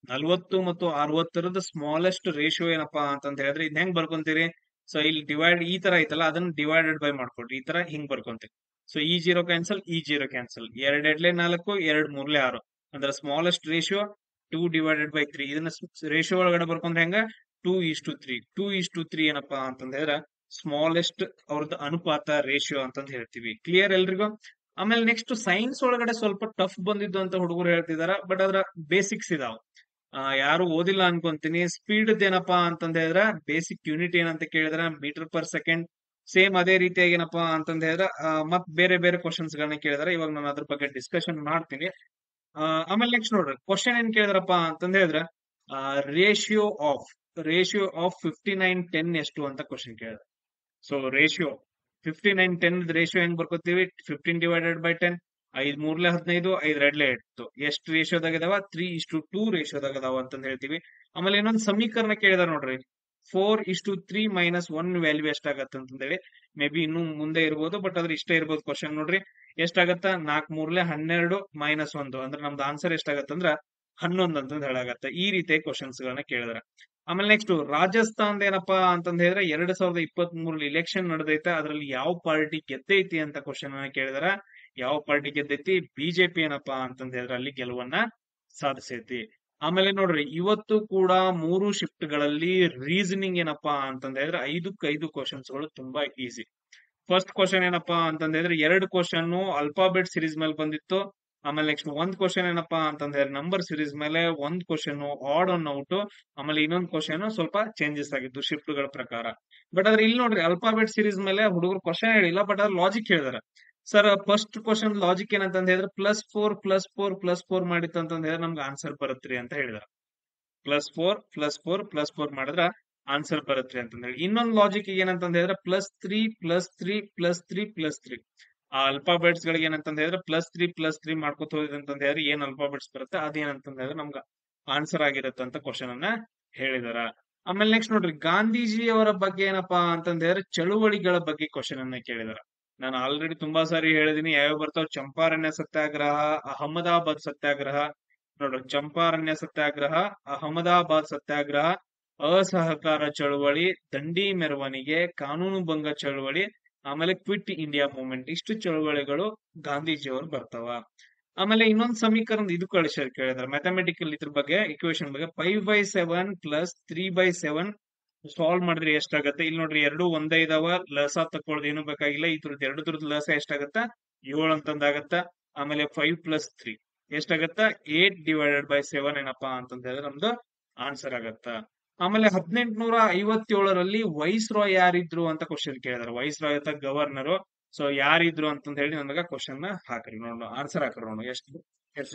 40 ಮತ್ತು 60 ಸ್ಮಾಲೆಸ್ಟ್ ರೇಷಿಯೋ ಏನಪ್ಪಾ ಅಂತಂತ ಹೇಳಿದ್ರೆ ಇದ್ ಹೆಂಗ್ ಬರ್ಕೊಂತೀರಿ? ಸೊ ಇಲ್ಲಿ ಡಿವೈಡ್ ಈ ತರ ಐತಲ್ಲ, ಅದನ್ನ ಡಿವೈಡೆಡ್ ಬೈ ಮಾಡ್ಕೊಡ್ರಿ. ಈ ತರ ಹಿಂಗ್ ಬರ್ಕೊಂತೀವಿ. ಸೊ ಈ ಜೀರೋ ಕ್ಯಾನ್ಸಲ್, ಈ ಜೀರೋ ಕ್ಯಾನ್ಸಲ್, 2 ಎಡ್ಲೆ 4, 2 ಮೂರ್ಲೆ 6. ಅಂದ್ರೆ ಸ್ಮಾಲೆಸ್ಟ್ ರೇಷಿಯೋ 2/3. ಇದನ್ನ ರೇಷಿಯೋ ಒಳಗಡೆ ಬರ್ಕೊಂಡ್ರೆ ಹೆಂಗ? 2:3. 2:3 ಏನಪ್ಪಾ ಅಂತಂದ ಹೇಳಿದ್ರೆ ಸ್ಮಾಲೆಸ್ಟ್ ಅವ್ರದ್ದು ಅನುಪಾತ ರೇಷಿಯೋ ಅಂತಂದ್ ಹೇಳ್ತೀವಿ. ಕ್ಲಿಯರ್ ಎಲ್ರಿಗೂ? ಆಮೇಲೆ ನೆಕ್ಸ್ಟ್ ಸೈನ್ಸ್ ಒಳಗಡೆ ಸ್ವಲ್ಪ ಟಫ್ ಬಂದಿದ್ದು ಅಂತ ಹುಡುಗರು ಹೇಳ್ತಿದಾರ, ಬಟ್ ಅದ್ರ ಬೇಸಿಕ್ಸ್ ಇದಾವ. ಯಾರು ಓದಿಲ್ಲ ಅನ್ಕೊಂತೀನಿ. ಸ್ಪೀಡ್ ಏನಪ್ಪಾ ಅಂತಂದ ಹೇಳಿದ್ರೆ ಬೇಸಿಕ್ ಯೂನಿಟ್ ಏನಂತ ಕೇಳಿದ್ರ ಮೀಟರ್ ಪರ್ ಸೆಕೆಂಡ್. ಸೇಮ್ ಅದೇ ರೀತಿಯಾಗಿ ಏನಪ್ಪಾ ಅಂತಂದ ಹೇಳಿದ್ರೆ ಮತ್ ಬೇರೆ ಬೇರೆ ಕ್ವಶನ್ಸ್ ಗಳನ್ನ ಕೇಳಿದಾರೆ. ಇವಾಗ ನಾನು ಅದ್ರ ಬಗ್ಗೆ ಡಿಸ್ಕಷನ್ ಮಾಡ್ತೀನಿ. ಆಮೇಲೆ ನೆಕ್ಸ್ಟ್ ನೋಡ್ರಿ, ಕ್ವಶನ್ ಏನ್ ಕೇಳಿದ್ರಪ್ಪ ಅಂತಂದ ಹೇಳಿದ್ರೆ ರೇಷಿಯೋ ಆಫ್ 59:10 ಎಷ್ಟು ಅಂತ ಕ್ವಶನ್ ಕೇಳಿದ್ರೆ. ಸೊ ರೇಷಿಯೋ 59:10 ರೇಷಿಯೋ ಹೆಂಗ್ ಬರ್ಕೋತೀವಿ? 15/10. 5 ಮೂರ್ಲೆ 15, 5 ಎರಡ್ಲೆ 8. ಎಷ್ಟು ರೇಷಿಯೋದಾಗ ಇದಾವ? 3:2 ರೇಷಿಯೋದಾಗ ಅದಾವ ಅಂತಂದ್ ಹೇಳ್ತೀವಿ. ಆಮೇಲೆ ಇನ್ನೊಂದು ಸಮೀಕರಣ ಕೇಳಿದಾರ ನೋಡ್ರಿ, 4:3 - 1 ವ್ಯಾಲ್ಯೂ ಎಷ್ಟಾಗತ್ತೆ ಅಂತಂದೇಳಿ. ಮೇ ಬಿ ಇನ್ನು ಮುಂದೆ ಇರ್ಬೋದು, ಬಟ್ ಅದ್ರ ಇಷ್ಟ ಇರ್ಬೋದು ಕ್ವಶನ್. ನೋಡ್ರಿ ಎಷ್ಟಾಗತ್ತ? 4 ಮೂರ್ಲೆ 12 - 1 ಅಂದ್ರೆ ನಮ್ದು ಆನ್ಸರ್ ಎಷ್ಟಾಗತ್ತಂದ್ರ 11 ಅಂತಂದ್ ಹೇಳಾಗತ್ತೆ. ಈ ರೀತಿಯ ಕ್ವಶನ್ಸ್ ಗಳನ್ನ ಕೇಳಿದಾರೆ. ಆಮೇಲೆ ನೆಕ್ಸ್ಟ್ ರಾಜಸ್ಥಾನ್ ಏನಪ್ಪಾ ಅಂತಂದ ಹೇಳಿದ್ರೆ 2023 ಇಲೆಕ್ಷನ್ ನಡೆದೈತೆ, ಅದ್ರಲ್ಲಿ ಯಾವ ಪಾರ್ಟಿ ಗೆದ್ದೈತಿ ಅಂತ ಕ್ವಶನ್ ಅನ್ನ ಕೇಳಿದಾರ. ಯಾವ ಪಾರ್ಟಿ ಗೆದ್ದೈತಿ? ಬಿಜೆಪಿ ಏನಪ್ಪಾ ಅಂತಂದ ಹೇಳಿದ್ರೆ ಅಲ್ಲಿ ಗೆಲುವನ್ನ ಸಾಧಿಸೈತಿ. ಆಮೇಲೆ ನೋಡ್ರಿ, ಇವತ್ತು ಕೂಡ 3 ಶಿಫ್ಟ್ ಗಳಲ್ಲಿ ರೀಸನಿಂಗ್ ಏನಪ್ಪಾ ಅಂತಂದ ಹೇಳಿದ್ರೆ 5 ಕ್ವಶನ್ಸ್ ಗಳು ತುಂಬಾ ಈಸಿ. ಫಸ್ಟ್ ಕ್ವಶನ್ ಏನಪ್ಪಾ ಅಂತಂದ ಹೇಳಿದ್ರೆ 2 ಕ್ವಶನ್ ಅಲ್ಫಾಬೆಟ್ ಸೀರೀಸ್ ಮೇಲೆ ಬಂದಿತ್ತು. ಆಮೇಲೆ ನೆಕ್ಸ್ಟ್ ಒಂದ್ ಕ್ವಶನ್ ಏನಪ್ಪಾ ಅಂತಂದ್ರೆ ನಂಬರ್ ಸೀರೀಸ್ ಮೇಲೆ, ಒಂದ್ ಕ್ವಶನ್ ಆಡ್ ಒನ್ ಔಟ್. ಆಮೇಲೆ ಇನ್ನೊಂದ್ ಕ್ವಶನ್ ಸ್ವಲ್ಪ ಚೇಂಜಸ್ ಆಗಿತ್ತು ಶಿಫ್ಟ್ ಗಳ ಪ್ರಕಾರ. ಬಟ್ ಅದ್ರ ಇಲ್ಲಿ ನೋಡ್ರಿ, ಅಲ್ಫಾಬೆಟ್ ಸೀರೀಸ್ ಮೇಲೆ ಹುಡುಗರು ಕ್ವಶನ್ ಹೇಳಿಲ್ಲ, ಬಟ್ ಅದ್ರ ಲಾಜಿಕ್ ಹೇಳಿದಾರೆ. ಸರ್ ಫಸ್ಟ್ ಕ್ವಶನ್ ಲಾಜಿಕ್ ಏನಂತಂದ ಹೇಳಿದ್ರೆ +4 +4 +4 ಮಾಡಿತ್ತು ಅಂತಂದ ಹೇಳಿದ್ರೆ ನಮ್ಗೆ ಆನ್ಸರ್ ಬರುತ್ತ್ರಿ ಅಂತ ಹೇಳಿದಾರೆ. +4 +4 +4 ಮಾಡಿದ್ರ ಆನ್ಸರ್ ಬರುತ್ತೆ ಅಂತ ಹೇಳಿ. ಇನ್ನೊಂದು ಲಾಜಿಕ್ ಏನಂತಂದ ಹೇಳಿದ್ರೆ +3 +3 +3 +3. ಆ ಅಲ್ಫಾಬೆಟ್ಸ್ ಗಳಿಗೆ ಏನಂತಂದ ಹೇಳಿದ್ರೆ +3 +3 ಮಾಡ್ಕೊತ ಹೋದ್ರೆ ಅಂತಂದ ಹೇಳಿದ್ರೆ ಏನ್ ಅಲ್ಫಾಬೆಟ್ಸ್ ಬರುತ್ತೆ ಅದೇನಂತಂದ ಹೇಳಿದ್ರೆ ನಮ್ಗೆ ಆನ್ಸರ್ ಆಗಿರುತ್ತೆ ಅಂತ ಕ್ವಶನ್ ಅನ್ನ ಹೇಳಿದಾರ. ಆಮೇಲೆ ನೆಕ್ಸ್ಟ್ ನೋಡ್ರಿ, ಗಾಂಧೀಜಿ ಅವರ ಬಗ್ಗೆ ಏನಪ್ಪಾ ಅಂತಂದ ಹೇಳಿದ್ರೆ ಚಳುವಳಿಗಳ ಬಗ್ಗೆ ಕ್ವಶನ್ ಅನ್ನ ಕೇಳಿದಾರ. ನಾನು ಆಲ್ರೆಡಿ ತುಂಬಾ ಸಾರಿ ಹೇಳಿದೀನಿ ಯಾವ್ಯಾವ ಬರ್ತಾವ. ಚಂಪಾರಣ್ಯ ಸತ್ಯಾಗ್ರಹ, ಅಹಮದಾಬಾದ್ ಸತ್ಯಾಗ್ರಹ. ನೋಡ್ರಿ, ಚಂಪಾರಣ್ಯ ಸತ್ಯಾಗ್ರಹ, ಅಹಮದಾಬಾದ್ ಸತ್ಯಾಗ್ರಹ, ಅಸಹಕಾರ ಚಳವಳಿ, ದಂಡಿ ಮೆರವಣಿಗೆ, ಕಾನೂನು ಭಂಗ ಚಳವಳಿ, ಆಮೇಲೆ ಕ್ವಿಟ್ ಇಂಡಿಯಾ ಮೂವ್ಮೆಂಟ್. ಇಷ್ಟು ಚಳವಳಿಗಳು ಗಾಂಧೀಜಿಯವರು ಬರ್ತಾವ. ಆಮೇಲೆ ಇನ್ನೊಂದು ಸಮೀಕರಣ ಇದು ಕೇಳಿದಾರೆ ಮ್ಯಾಥಮೆಟಿಕಲ್ ಇದ್ರ ಬಗ್ಗೆ, ಇಕ್ವೇಶನ್ ಬಗ್ಗೆ. 5/7 + 3/7 ಸಾಲ್ವ್ ಮಾಡಿದ್ರೆ ಎಷ್ಟಾಗತ್ತೆ? ಇಲ್ಲಿ ನೋಡ್ರಿ, ಎರಡು ಒಂದೇ ಇದಾವ, ಲಸ ತಕೊಳ್ಳೋದು ಏನು ಬೇಕಾಗಿಲ್ಲ. ಇದ್ರದ್ದು ಎರಡದ್ರದ್ದು ಲಸ ಎಷ್ಟಾಗತ್ತ? 7 ಅಂತಂದಾಗತ್ತ. ಆಮೇಲೆ 5 + 3 ಎಷ್ಟಾಗತ್ತ? 8/7 ಏನಪ್ಪಾ ಅಂತಂದ ಹೇಳಿದ್ರೆ ನಮ್ದು ಆನ್ಸರ್ ಆಗತ್ತ. ಆಮೇಲೆ 1857ರಲ್ಲಿ ವೈಸ್ ರಾಯ್ ಯಾರಿದ್ರು ಅಂತ ಕ್ವಶನ್ ಕೇಳಿದಾರೆ. ವೈಸ್ ರಾಯ್ ಅಥವಾ ಗವರ್ನರ್. ಸೊ ಯಾರಿದ್ರು ಅಂತಂದ ಹೇಳಿ ನನಗ ಕ್ವಶನ್ ಹಾಕ್ರಿ, ನೋಡೋಣ ಆನ್ಸರ್ ಹಾಕ್ರಿ. ನೋಡೋಣ ಎಷ್ಟು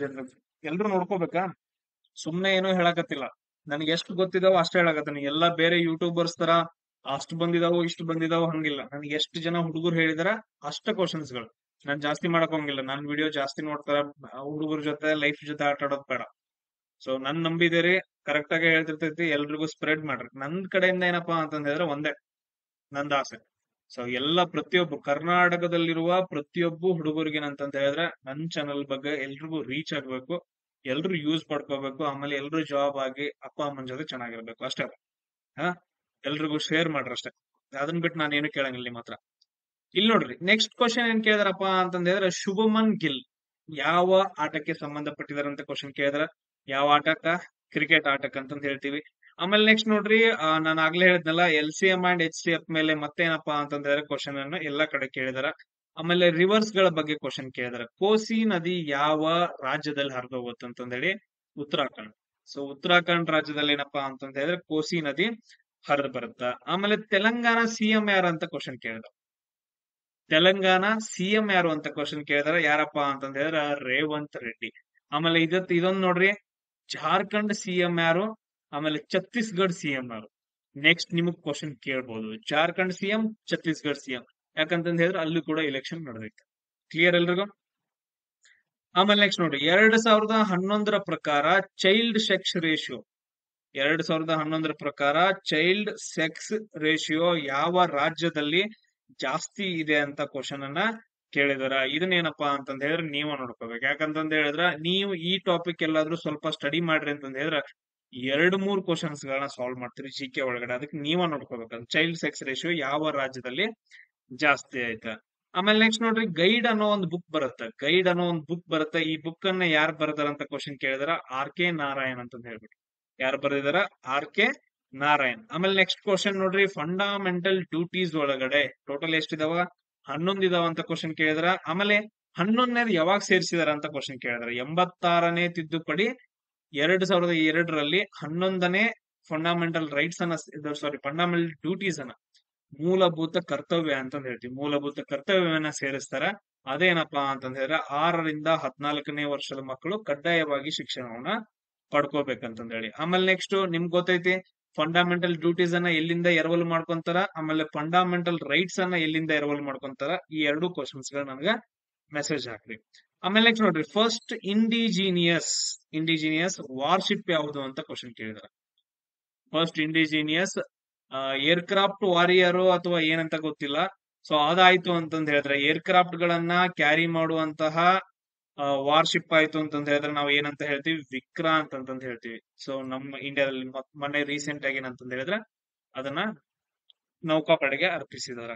ಎಲ್ರು ನೋಡ್ಕೋಬೇಕಾ? ಸುಮ್ನೆ ಏನೋ ಹೇಳಕತ್ತಿಲ್ಲ. ನನಗೆ ಎಷ್ಟು ಗೊತ್ತಿದಾವ ಅಷ್ಟೇ ಹೇಳಕತ್ತೀನಿ. ಎಲ್ಲಾ ಬೇರೆ ಯೂಟ್ಯೂಬರ್ಸ್ ತರ ಅಷ್ಟು ಬಂದಿದಾವು ಇಷ್ಟು ಬಂದಿದಾವು ಹಂಗಿಲ್ಲ. ನನಗೆ ಎಷ್ಟು ಜನ ಹುಡುಗರು ಹೇಳಿದಾರ ಅಷ್ಟ ಕ್ವಶನ್ಸ್ ಗಳು. ನಾನ್ ಜಾಸ್ತಿ ಮಾಡಕ್ ಹೋಗಿಲ್ಲ. ನಾನ್ ವಿಡಿಯೋ ಜಾಸ್ತಿ ನೋಡ್ತಾರ, ಹುಡುಗರ ಜೊತೆ ಲೈಫ್ ಜೊತೆ ಆಟ ಆಡೋದ್ ಬೇಡ. ಸೊ ನನ್ ನಂಬಿದಿರಿ, ಕರೆಕ್ಟ್ ಆಗಿ ಹೇಳ್ತಿರ್ತೈತಿ, ಎಲ್ರಿಗೂ ಸ್ಪ್ರೆಡ್ ಮಾಡ್ರಿ. ನನ್ ಕಡೆಯಿಂದ ಏನಪ್ಪಾ ಅಂತಂದ ಹೇಳಿದ್ರೆ ಒಂದೇ ನಂದ ಆಸೆ. ಸೊ ಎಲ್ಲ ಪ್ರತಿಯೊಬ್ಬ ಕರ್ನಾಟಕದಲ್ಲಿರುವ ಪ್ರತಿಯೊಬ್ಬ ಹುಡುಗರಿಗೆ ಏನಂತಂತ ಹೇಳಿದ್ರೆ ನನ್ ಚಾನಲ್ ಬಗ್ಗೆ ಎಲ್ರಿಗೂ ರೀಚ್ ಆಗ್ಬೇಕು, ಎಲ್ರು ಯೂಸ್ ಪಡ್ಕೋಬೇಕು. ಆಮೇಲೆ ಎಲ್ರು ಜಾಬ್ ಆಗಿ ಅಪ್ಪ ಅಮ್ಮನ ಜೊತೆ ಚೆನ್ನಾಗಿರ್ಬೇಕು ಅಷ್ಟೇ. ಹಾ, ಎಲ್ರಿಗೂ ಶೇರ್ ಮಾಡ್ರಿ ಅಷ್ಟೇ. ಅದನ್ನ ಬಿಟ್ಟು ನಾನು ಏನು ಕೇಳಂಗಿಲ್ಲ ನಿಮ್ಮ ಹತ್ರ. ಇಲ್ಲಿ ನೋಡ್ರಿ, ನೆಕ್ಸ್ಟ್ ಕ್ವಶನ್ ಏನ್ ಕೇಳಿದಾರಪ್ಪ ಅಂತಂದ ಹೇಳಿದ್ರೆ ಶುಭಮನ್ ಗಿಲ್ ಯಾವ ಆಟಕ್ಕೆ ಸಂಬಂಧಪಟ್ಟಿದಾರೆ ಅಂತ ಕ್ವಶನ್ ಕೇಳಿದಾರ. ಯಾವ ಆಟಕ್ಕ? ಕ್ರಿಕೆಟ್ ಆಟಕ್ಕೆ ಅಂತಂದ ಹೇಳ್ತೀವಿ. ಆಮೇಲೆ ನೆಕ್ಸ್ಟ್ ನೋಡ್ರಿ, ನಾನು ಆಗ್ಲೇ ಹೇಳಿದ್ನಲ್ಲ LCM ಅಂಡ್ HCF ಮೇಲೆ ಮತ್ತೇನಪ್ಪಾ ಅಂತಂದ ಹೇಳಿದ್ರೆ ಕ್ವಶನ್ ಅನ್ನು ಎಲ್ಲಾ ಕಡೆ ಕೇಳಿದಾರ. ಆಮೇಲೆ ರಿವರ್ಸ್ ಗಳ ಬಗ್ಗೆ ಕ್ವಶನ್ ಕೇಳಿದಾರೆ. ಕೋಸಿ ನದಿ ಯಾವ ರಾಜ್ಯದಲ್ಲಿ ಹರಿದು ಹೋಗುತ್ತೆ ಅಂತಂದ ಹೇಳಿ? ಉತ್ತರಾಖಂಡ್. ಸೊ ಉತ್ತರಾಖಂಡ್ ರಾಜ್ಯದಲ್ಲಿ ಏನಪ್ಪಾ ಅಂತಂದ ಹೇಳಿದ್ರೆ ಕೋಸಿ ನದಿ ಹರಿದು ಬರುತ್ತ. ಆಮೇಲೆ ತೆಲಂಗಾಣ CM ಯಾರು ಅಂತ ಕ್ವಶನ್ ಕೇಳಿದ. ತೆಲಂಗಾಣ CM ಯಾರು ಅಂತ ಕ್ವಶನ್ ಕೇಳಿದಾರೆ. ಯಾರಪ್ಪಾ ಅಂತಂದ ಹೇಳಿದ್ರೆ ರೇವಂತ್ ರೆಡ್ಡಿ. ಆಮೇಲೆ ಇದೊಂದು ನೋಡ್ರಿ, ಜಾರ್ಖಂಡ್ CM ಯಾರು, ಆಮೇಲೆ ಛತ್ತೀಸ್ಗಢ CM ಯಾರು. ನೆಕ್ಸ್ಟ್ ನಿಮಗ್ ಕ್ವಶನ್ ಕೇಳ್ಬೋದು, ಜಾರ್ಖಂಡ್ CM, ಛತ್ತೀಸ್ಗಢ CM. ಯಾಕಂತಂದ ಹೇಳಿದ್ರೆ ಅಲ್ಲೂ ಕೂಡ ಇಲೆಕ್ಷನ್ ನಡೆದೈತೆ. ಕ್ಲಿಯರ್ ಎಲ್ರಿಗೂ? ಆಮೇಲೆ ನೆಕ್ಸ್ಟ್ ನೋಡ್ರಿ, 2011ರ ಪ್ರಕಾರ ಚೈಲ್ಡ್ ಸೆಕ್ಸ್ ರೇಷಿಯೋ 2011ರ ಪ್ರಕಾರ ಚೈಲ್ಡ್ ಸೆಕ್ಸ್ ರೇಷಿಯೋ ಯಾವ ರಾಜ್ಯದಲ್ಲಿ ಜಾಸ್ತಿ ಇದೆ ಅಂತ ಕ್ವಶನ್ ಅನ್ನ ಕೇಳಿದಾರ. ಇದನ್ನೇನಪ್ಪಾ ಅಂತಂದ ಹೇಳಿದ್ರೆ ನೀವು ನೋಡ್ಕೋಬೇಕು. ಯಾಕಂತಂದ ಹೇಳಿದ್ರ ನೀವು ಈ ಟಾಪಿಕ್ ಎಲ್ಲಾದ್ರೂ ಸ್ವಲ್ಪ ಸ್ಟಡಿ ಮಾಡ್ರಿ ಅಂತಂದ ಹೇಳಿದ್ರ 2-3 ಕ್ವಶನ್ಸ್ ಗಳನ್ನ ಸಾಲ್ವ್ ಮಾಡ್ತೀರಿ GK ಒಳಗಡೆ. ಅದಕ್ಕೆ ನೀವ ನೋಡ್ಕೋಬೇಕು ಚೈಲ್ಡ್ ಸೆಕ್ಸ್ ರೇಷಿಯೋ ಯಾವ ರಾಜ್ಯದಲ್ಲಿ ಜಾಸ್ತಿ ಆಯ್ತಾ. ಆಮೇಲೆ ನೆಕ್ಸ್ಟ್ ನೋಡ್ರಿ, ಗೈಡ್ ಅನ್ನೋ ಒಂದು ಬುಕ್ ಬರುತ್ತೆ. ಗೈಡ್ ಅನ್ನೋ ಒಂದು ಬುಕ್ ಬರುತ್ತೆ. ಈ ಬುಕ್ ಅನ್ನ ಯಾರು ಬರ್ದಾರ ಅಂತ ಕ್ವಶನ್ ಕೇಳಿದಾರ, RK ನಾರಾಯಣ್ ಅಂತ ಹೇಳ್ಬಿಟ್ಟು. ಯಾರು ಬರೆದಿದಾರ? RK ನಾರಾಯಣ್. ಆಮೇಲೆ ನೆಕ್ಸ್ಟ್ ಕ್ವಶನ್ ನೋಡ್ರಿ, ಫಂಡಮೆಂಟಲ್ ಡ್ಯೂಟೀಸ್ ಒಳಗಡೆ ಟೋಟಲ್ ಎಷ್ಟಿದಾವ? 11 ಇದಾವ ಅಂತ ಕ್ವಶನ್ ಕೇಳಿದ್ರ. ಆಮೇಲೆ 11ನೇದು ಯಾವಾಗ ಸೇರಿಸಿದಾರ ಅಂತ ಕ್ವಶನ್ ಕೇಳಿದ್ರ. 86ನೇ ತಿದ್ದುಪಡಿ 2002ರಲ್ಲಿ 11ನೇ ಫಂಡಮೆಂಟಲ್ ರೈಟ್ಸ್ ಅನ್ನ ಫಂಡಮೆಂಟಲ್ ಡ್ಯೂಟೀಸ್ ಅನ್ನ, ಮೂಲಭೂತ ಕರ್ತವ್ಯ ಅಂತಂದ್ ಹೇಳ್ತೀವಿ. ಮೂಲಭೂತ ಕರ್ತವ್ಯವನ್ನ ಸೇರಿಸ್ತಾರ. ಅದೇನಪ್ಪಾ ಅಂತಂದ ಹೇಳಿದ್ರೆ 6ರಿಂದ 14ನೇ ವರ್ಷದ ಮಕ್ಕಳು ಕಡ್ಡಾಯವಾಗಿ ಶಿಕ್ಷಣವನ್ನ ಪಡ್ಕೋಬೇಕಂತಂದ ಹೇಳಿ. ಆಮೇಲೆ ನೆಕ್ಸ್ಟ್ ನಿಮ್ಗೆ ಗೊತ್ತೈತಿ ಫಂಡಮೆಂಟಲ್ ಡ್ಯೂಟೀಸ್ ಅನ್ನ ಎಲ್ಲಿಂದ ಎರವಲು ಮಾಡ್ಕೊಂತಾರ, ಆಮೇಲೆ ಫಂಡಮೆಂಟಲ್ ರೈಟ್ಸ್ ಅನ್ನ ಎಲ್ಲಿಂದ ಎರವಲು ಮಾಡ್ಕೊಂತಾರ. ಈ 2 ಕ್ವಶನ್ಸ್ ಗಳು ನನಗ ಮೆಸೇಜ್ ಹಾಕ್ರಿ. ಆಮೇಲೆ ನೆಕ್ಸ್ಟ್ ನೋಡ್ರಿ, ಫಸ್ಟ್ ಇಂಡಿಜಿನಿಯಸ್ ವಾರ್ಶಿಪ್ ಯಾವುದು ಅಂತ ಕ್ವಶನ್ ಕೇಳಿದಾರೆ. ಫಸ್ಟ್ ಇಂಡಿಜಿನಿಯಸ್ ಏರ್ಕ್ರಾಫ್ಟ್ ವಾರಿಯರ್ ಅಥವಾ ಏನಂತ ಗೊತ್ತಿಲ್ಲ. ಸೊ ಅದಾಯ್ತು ಅಂತಂದ ಹೇಳಿದ್ರೆ ಏರ್ಕ್ರಾಫ್ಟ್ ಗಳನ್ನ ಕ್ಯಾರಿ ಮಾಡುವಂತಹ ವಾರ್ಶಿಪ್ ಆಯ್ತು ಅಂತಂದ ಹೇಳಿದ್ರೆ ನಾವು ಏನಂತ ಹೇಳ್ತೀವಿ? ವಿಕ್ರಾಂತ್ ಅಂತಂದ ಹೇಳ್ತೀವಿ. ಸೊ ನಮ್ಮ ಇಂಡಿಯಾದಲ್ಲಿ ಮೊನ್ನೆ ರೀಸೆಂಟ್ ಆಗಿ ಏನಂತಂದ ಹೇಳಿದ್ರೆ ಅದನ್ನ ನೌಕಾಪಡೆಗೆ ಅರ್ಪಿಸಿದಾರ.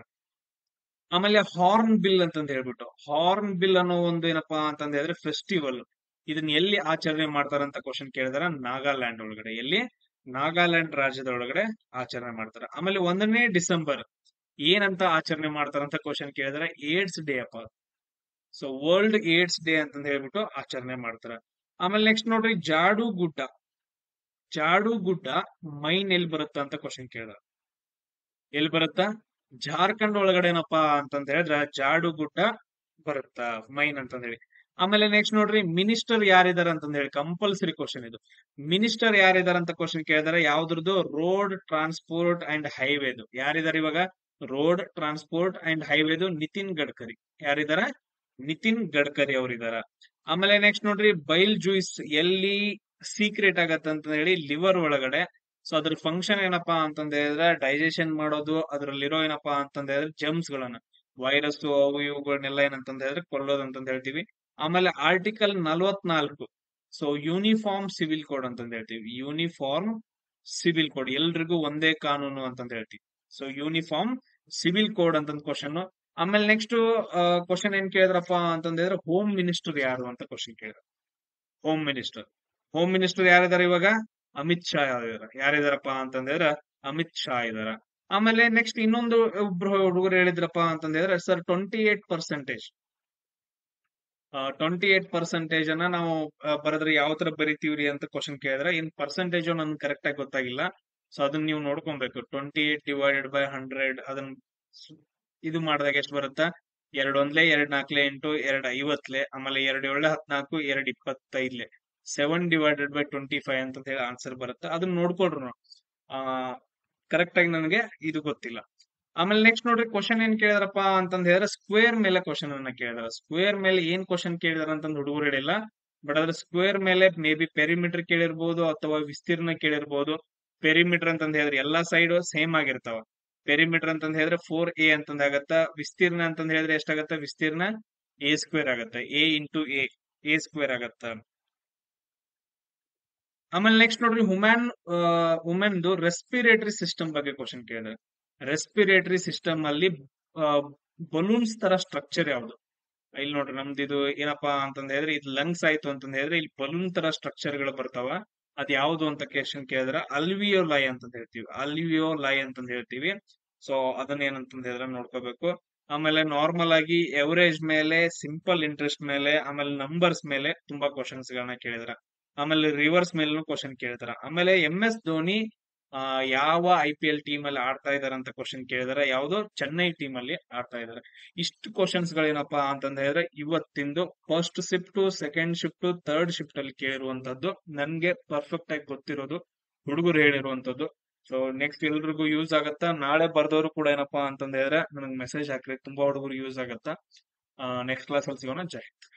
ಆಮೇಲೆ ಹಾರ್ನ್ ಬಿಲ್ ಅಂತಂದ ಹೇಳ್ಬಿಟ್ಟು, ಹಾರ್ನ್ ಬಿಲ್ ಅನ್ನೋ ಒಂದು ಏನಪ್ಪಾ ಅಂತಂದ ಹೇಳಿದ್ರೆ ಫೆಸ್ಟಿವಲ್. ಇದನ್ನ ಎಲ್ಲಿ ಆಚರಣೆ ಮಾಡ್ತಾರಂತ ಕ್ವಶನ್ ಕೇಳಿದಾರ. ನಾಗಾಲ್ಯಾಂಡ್ ಒಳಗಡೆ. ಎಲ್ಲಿ? ನಾಗಾಲ್ಯಾಂಡ್ ರಾಜ್ಯದ ಒಳಗಡೆ ಆಚರಣೆ ಮಾಡ್ತಾರ. ಆಮೇಲೆ 1ನೇ ಡಿಸೆಂಬರ್ ಏನಂತ ಆಚರಣೆ ಮಾಡ್ತಾರಂತ ಕ್ವಶನ್ ಕೇಳಿದಾರೆ. ಏಡ್ಸ್ ಡೇ ಅಪ್ಪ. ಸೊ ವರ್ಲ್ಡ್ ಏಡ್ಸ್ ಡೇ ಅಂತಂದ ಹೇಳ್ಬಿಟ್ಟು ಆಚರಣೆ ಮಾಡ್ತಾರ. ಆಮೇಲೆ ನೆಕ್ಸ್ಟ್ ನೋಡ್ರಿ, ಜಾಡು ಗುಡ್ಡ ಮೈನ್ ಎಲ್ಲಿ ಬರುತ್ತ ಅಂತ ಕ್ವಶನ್ ಕೇಳಿದಾರ. ಎಲ್ಲಿ ಬರುತ್ತಾ? ಜಾರ್ಖಂಡ್ ಒಳಗಡೆ ಏನಪ್ಪಾ ಅಂತಂದ ಹೇಳಿದ್ರ ಜಾಡು ಗುಡ್ಡ ಬರುತ್ತ ಮೈನ್ ಅಂತಂದ ಹೇಳಿ. ಆಮೇಲೆ ನೆಕ್ಸ್ಟ್ ನೋಡ್ರಿ, ಮಿನಿಸ್ಟರ್ ಯಾರಿದಾರ ಅಂತಂದ ಹೇಳಿ ಕಂಪಲ್ಸರಿ ಕ್ವಶನ್ ಇದು. ಮಿನಿಸ್ಟರ್ ಯಾರಿದಾರ ಅಂತ ಕ್ವಶನ್ ಕೇಳಿದಾರೆ. ಯಾವ್ದ್ರದ್ದು? ರೋಡ್ ಟ್ರಾನ್ಸ್ಪೋರ್ಟ್ ಅಂಡ್ ಹೈವೇದು. ಯಾರಿದಾರ ಇವಾಗ? ರೋಡ್ ಟ್ರಾನ್ಸ್ಪೋರ್ಟ್ ಅಂಡ್ ಹೈವೇದು ನಿತಿನ್ ಗಡ್ಕರಿ. ಯಾರಿದಾರ? ನಿತಿನ್ ಗಡ್ಕರಿ ಅವರಿದಾರ. ಆಮೇಲೆ ನೆಕ್ಸ್ಟ್ ನೋಡ್ರಿ, ಬೈಲ್ ಜ್ಯೂಸ್ ಎಲ್ಲಿ ಸೀಕ್ರೆಟ್ ಆಗತ್ತ ಅಂತ ಹೇಳಿ ಲಿವರ್ ಒಳಗಡೆ. ಸೊ ಅದ್ರ ಫಂಕ್ಷನ್ ಏನಪ್ಪಾ ಅಂತಂದ ಹೇಳಿದ್ರೆ ಡೈಜೆಷನ್ ಮಾಡೋದು. ಅದ್ರಲ್ಲಿರೋ ಏನಪ್ಪಾ ಅಂತಂದ ಹೇಳಿದ್ರೆ ಜಮ್ಸ್ ಗಳನ್ನ, ವೈರಸ್ ಅವು ಇವುಗಳನ್ನೆಲ್ಲ ಏನಂತಂದ ಹೇಳಿದ್ರೆ ಕೊಲ್ಲೋದು ಅಂತಂದ ಹೇಳ್ತೀವಿ. ಆಮೇಲೆ article 44. So uniform civil code ಅಂತಂದ ಹೇಳ್ತೀವಿ. ಯೂನಿಫಾರ್ಮ್ ಸಿವಿಲ್ ಕೋಡ್, ಎಲ್ರಿಗೂ ಒಂದೇ ಕಾನೂನು ಅಂತಂದ ಹೇಳ್ತೀವಿ. ಸೊ ಯೂನಿಫಾರ್ಮ್ ಸಿವಿಲ್ ಕೋಡ್ ಅಂತಂದ್ ಕ್ವಶನ್. ಆಮೇಲೆ ನೆಕ್ಸ್ಟ್ ಕ್ವಶನ್ ಏನ್ ಕೇಳಿದ್ರಪ್ಪ ಅಂತಂದ ಹೇಳಿದ್ರೆ ಹೋಮ್ ಮಿನಿಸ್ಟರ್ ಯಾರು ಅಂತ ಕ್ವಶನ್ ಕೇಳಿದ್ರ. ಹೋಮ್ ಮಿನಿಸ್ಟರ್ ಯಾರಿದಾರ ಇವಾಗ? ಅಮಿತ್ ಶಾ ಯಾರಿದಾರಪ್ಪ ಅಂತಂದ್ರೆ ಅಮಿತ್ ಶಾ ಇದಾರ. ಆಮೇಲೆ ನೆಕ್ಸ್ಟ್ ಇನ್ನೊಂದು ಒಬ್ರು ಹುಡುಗರು ಹೇಳಿದ್ರಪ್ಪ ಅಂತಂದ್ರೆ ಸರ್ 28% ಅನ್ನ ನಾವು ಬರೆದ್ರೆ ಯಾವ ತರ ಬರಿತೀವ್ರಿ ಅಂತ ಕ್ವಶನ್ ಕೇಳಿದ್ರೆ ಇನ್ ಪರ್ಸೆಂಟೇಜ್ ನನ್ಗೆ ಕರೆಕ್ಟ್ ಆಗಿ ಗೊತ್ತಾಗಿಲ್ಲ. ಸೊ ಅದನ್ನ ನೀವು ನೋಡ್ಕೊಬೇಕು. 28/100 ಅದನ್ನ ಇದು ಮಾಡಿದಾಗ ಎಷ್ಟು ಬರುತ್ತಾ? 2 1 2 4 8 2 50. ಆಮೇಲೆ 2 7 14 2 25 7/25 ಅಂತ ಹೇಳಿ ಆನ್ಸರ್ ಬರುತ್ತೆ. ಅದನ್ನ ನೋಡ್ಕೊಡ್ರು. ಕರೆಕ್ಟ್ ಆಗಿ ನನಗೆ ಇದು ಗೊತ್ತಿಲ್ಲ. ಆಮೇಲೆ ನೆಕ್ಸ್ಟ್ ನೋಡ್ರಿ, ಕ್ವಶನ್ ಏನ್ ಕೇಳಿದ್ರಪ್ಪ ಅಂತಂದ ಹೇಳಿದ್ರೆ ಸ್ಕ್ವೇರ್ ಮೇಲೆ ಕ್ವಶನ್ ಅನ್ನ ಕೇಳಿದಾರ. ಸ್ಕ್ವೇರ್ ಮೇಲೆ ಏನ್ ಕ್ವಶನ್ ಕೇಳಿದಾರ ಅಂತಂದ್ ಹುಡುಗರು ಹೇಳಿಲ್ಲ. ಬಟ್ ಅದ್ರ ಸ್ಕ್ವೇರ್ ಮೇಲೆ ಮೇ ಬಿ ಪೆರಿಮೀಟರ್ ಕೇಳಿರ್ಬೋದು ಅಥವಾ ವಿಸ್ತೀರ್ಣ ಕೇಳಿರ್ಬೋದು. ಪೆರಿಮೀಟರ್ ಅಂತಂದ್ ಹೇಳಿದ್ರೆ ಎಲ್ಲಾ ಸೈಡ್ ಸೇಮ್ ಆಗಿರ್ತಾವ. ಪೆರಿಮೀಟರ್ ಅಂತಂದ್ ಹೇಳಿದ್ರೆ 4a ಅಂತಂದ್ ಆಗತ್ತ. ವಿಸ್ತೀರ್ಣ ಅಂತಂದ್ ಹೇಳಿದ್ರೆ ಎಷ್ಟಾಗತ್ತ? ವಿಸ್ತೀರ್ಣ a² ಆಗತ್ತ. a ಸ್ಕ್ವೇರ್ ಆಗತ್ತ. ಆಮೇಲೆ ನೆಕ್ಸ್ಟ್ ನೋಡ್ರಿ, ವುಮೆನ್ದು ರೆಸ್ಪಿರೇಟರಿ ಸಿಸ್ಟಮ್ ಬಗ್ಗೆ ಕ್ವಶನ್ ಕೇಳಿದ್ರೆ. ರೆಸ್ಪಿರೇಟರಿ ಸಿಸ್ಟಮ್ ಅಲ್ಲಿ ಬಲೂನ್ಸ್ ತರ ಸ್ಟ್ರಕ್ಚರ್ ಯಾವ್ದು? ಇಲ್ಲಿ ನೋಡ್ರಿ, ನಮ್ದು ಇದು ಏನಪ್ಪಾ ಅಂತಂದ ಹೇಳಿದ್ರೆ ಇದು ಲಂಗ್ಸ್ ಆಯ್ತು ಅಂತಂದ ಹೇಳಿದ್ರೆ ಇಲ್ಲಿ ಬಲೂನ್ ತರ ಸ್ಟ್ರಕ್ಚರ್ ಗಳು ಬರ್ತಾವ. ಅದ್ ಯಾವ್ದು ಅಂತ ಕ್ವಶನ್ ಕೇಳಿದ್ರೆ ಅಲ್ವಿಯೋಲೈ ಅಂತಂದ ಹೇಳ್ತೀವಿ. ಸೊ ಅದನ್ನ ಏನಂತಂದ ಹೇಳಿದ್ರೆ ನೋಡ್ಕೋಬೇಕು. ಆಮೇಲೆ ನಾರ್ಮಲ್ ಆಗಿ ಎವರೇಜ್ ಮೇಲೆ, ಸಿಂಪಲ್ ಇಂಟ್ರೆಸ್ಟ್ ಮೇಲೆ, ಆಮೇಲೆ ನಂಬರ್ಸ್ ಮೇಲೆ ತುಂಬಾ ಕ್ವಶನ್ಸ್ ಗಳನ್ನ ಕೇಳಿದ್ರ. ಆಮೇಲೆ ರಿವರ್ಸ್ ಮೇಲೂ ಕ್ವಶನ್ ಕೇಳ್ತಾರ. ಆಮೇಲೆ MS ಧೋನಿ ಯಾವ IPL ಟೀಮ್ ಅಲ್ಲಿ ಆಡ್ತಾ ಇದಾರೆ ಅಂತ ಕ್ವಶನ್ ಕೇಳಿದಾರೆ. ಯಾವ್ದು? ಚೆನ್ನೈ ಟೀಮ್ ಅಲ್ಲಿ ಆಡ್ತಾ ಇದಾರೆ. ಇಷ್ಟು ಕ್ವಶನ್ಸ್ ಗಳೇನಪ್ಪಾ ಅಂತಂದ ಹೇಳಿದ್ರೆ ಇವತ್ತಿಂದು first shift, second shift, third shift ಅಲ್ಲಿ ಕೇಳಿರುವಂತದ್ದು ನನ್ಗೆ ಪರ್ಫೆಕ್ಟ್ ಆಗಿ ಗೊತ್ತಿರೋದು, ಹುಡುಗರು ಹೇಳಿರುವಂತದ್ದು. ಸೊ ನೆಕ್ಸ್ಟ್ ಎಲ್ರಿಗೂ ಯೂಸ್ ಆಗತ್ತಾ? ನಾಳೆ ಬರ್ದವರು ಕೂಡ ಏನಪ್ಪಾ ಅಂತಂದ ಹೇಳಿದ್ರೆ ನನಗೆ ಮೆಸೇಜ್ ಹಾಕ್ರಿ. ತುಂಬಾ ಹುಡುಗರು ಯೂಸ್ ಆಗತ್ತಾ? ನೆಕ್ಸ್ಟ್ ಕ್ಲಾಸ್ ಅಲ್ಲಿ ಸಿಗೋಣ. ಜೈ ಹಿಂದ್.